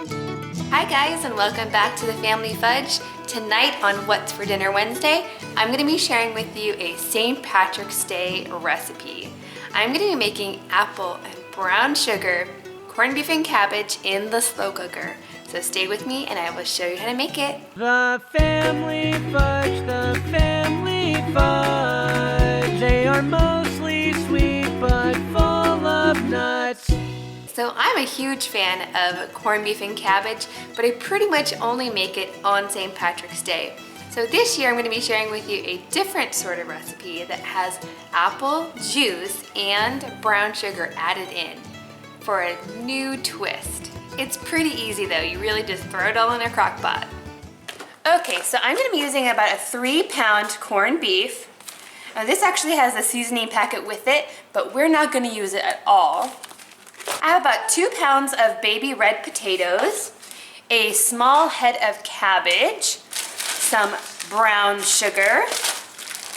Hi guys, and welcome back to the Family Fudge. Tonight on What's for Dinner Wednesday, I'm going to be sharing with you a St. Patrick's Day recipe. I'm going to be making apple and brown sugar, corned beef and cabbage in the slow cooker. So stay with me and I will show you how to make it. The Family Fudge, the Family Fudge. They are mostly sweet but full of nuts. So I'm a huge fan of corned beef and cabbage, but I pretty much only make it on St. Patrick's Day. So this year I'm going to be sharing with you a different sort of recipe that has apple juice and brown sugar added in for a new twist. It's pretty easy though, you really just throw it all in a crock pot. Okay, so I'm going to be using about a 3-pound corned beef. Now this actually has a seasoning packet with it, but we're not going to use it at all. I have about 2 pounds of baby red potatoes, a small head of cabbage, some brown sugar,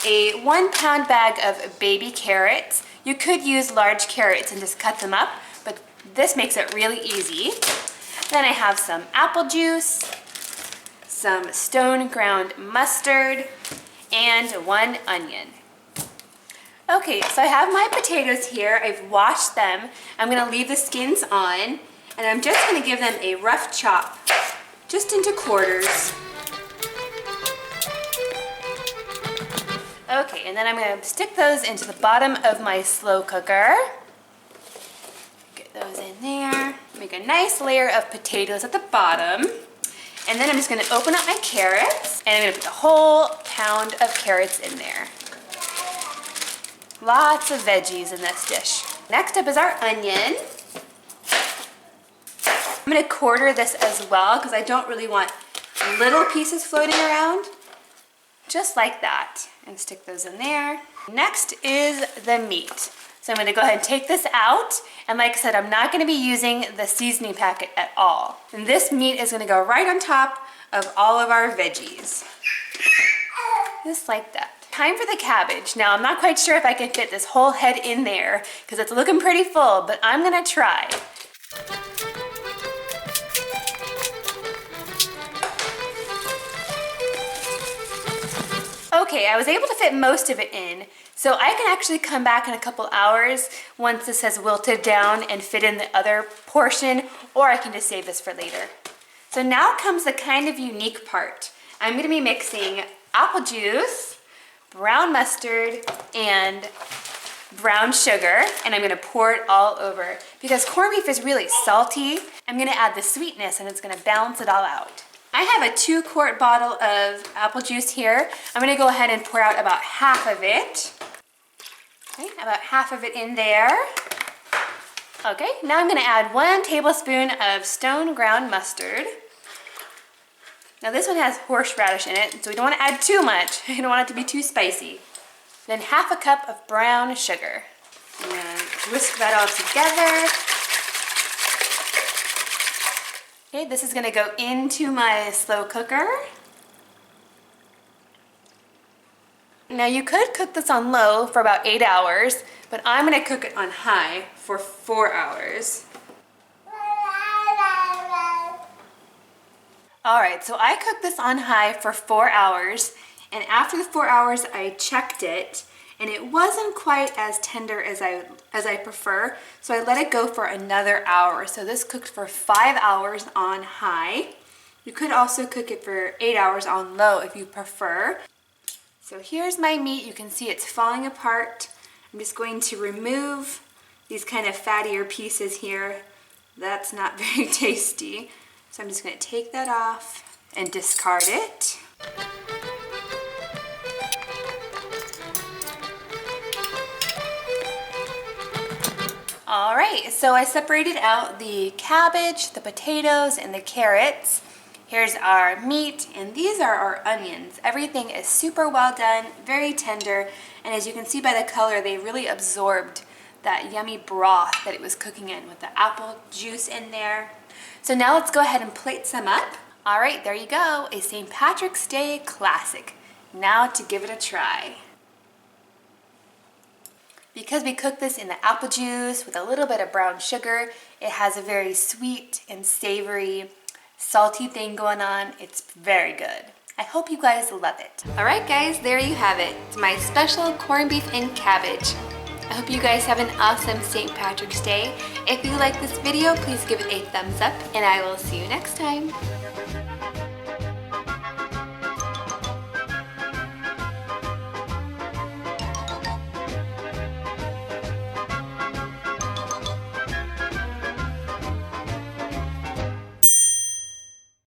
a 1-pound bag of baby carrots. You could use large carrots and just cut them up, but this makes it really easy. Then I have some apple juice, some stone ground mustard, and 1 onion. Okay, so I have my potatoes here. I've washed them. I'm gonna leave the skins on, and I'm just gonna give them a rough chop, just into quarters. Okay, and then I'm gonna stick those into the bottom of my slow cooker. Get those in there. Make a nice layer of potatoes at the bottom. And then I'm just gonna open up my carrots, and I'm gonna put the whole pound of carrots in there. Lots of veggies in this dish. Next up is our onion. I'm gonna quarter this as well because I don't really want little pieces floating around. Just like that. And stick those in there. Next is the meat. So I'm gonna go ahead and take this out. And like I said, I'm not gonna be using the seasoning packet at all. And this meat is gonna go right on top of all of our veggies. Just like that. Time for the cabbage. Now I'm not quite sure if I can fit this whole head in there because it's looking pretty full, but I'm gonna try. Okay, I was able to fit most of it in, so I can actually come back in a couple hours once this has wilted down and fit in the other portion, or I can just save this for later. So now comes the kind of unique part. I'm gonna be mixing apple juice, brown mustard, and brown sugar, and I'm gonna pour it all over. Because corned beef is really salty, I'm gonna add the sweetness and it's gonna balance it all out. I have a 2-quart bottle of apple juice here. I'm gonna go ahead and pour out about half of it. Okay, about half of it in there. Okay, now I'm gonna add 1 tablespoon of stone ground mustard. Now this one has horseradish in it, so we don't want to add too much. I don't want it to be too spicy. Then half a cup of brown sugar. And whisk that all together. Okay, this is going to go into my slow cooker. Now you could cook this on low for about 8 hours, but I'm going to cook it on high for 4 hours. Alright, so I cooked this on high for 4 hours, and after the 4 hours I checked it, and it wasn't quite as tender as I prefer, so I let it go for another hour. So this cooked for 5 hours on high. You could also cook it for 8 hours on low if you prefer. So here's my meat. You can see it's falling apart. I'm just going to remove these kind of fattier pieces here. That's not very tasty. So I'm just going to take that off and discard it. All right, so I separated out the cabbage, the potatoes, and the carrots. Here's our meat, and these are our onions. Everything is super well done, very tender, and as you can see by the color, they really absorbed that yummy broth that it was cooking in with the apple juice in there. So now let's go ahead and plate some up. All right, there you go, a St. Patrick's Day classic. Now to give it a try. Because we cooked this in the apple juice with a little bit of brown sugar, It has a very sweet and savory, salty thing going on. It's very good. I hope you guys love it. Alright guys, there you have it. It's my special corned beef and cabbage. I hope you guys have an awesome St. Patrick's Day. If you like this video, please give it a thumbs up, and I will see you next time.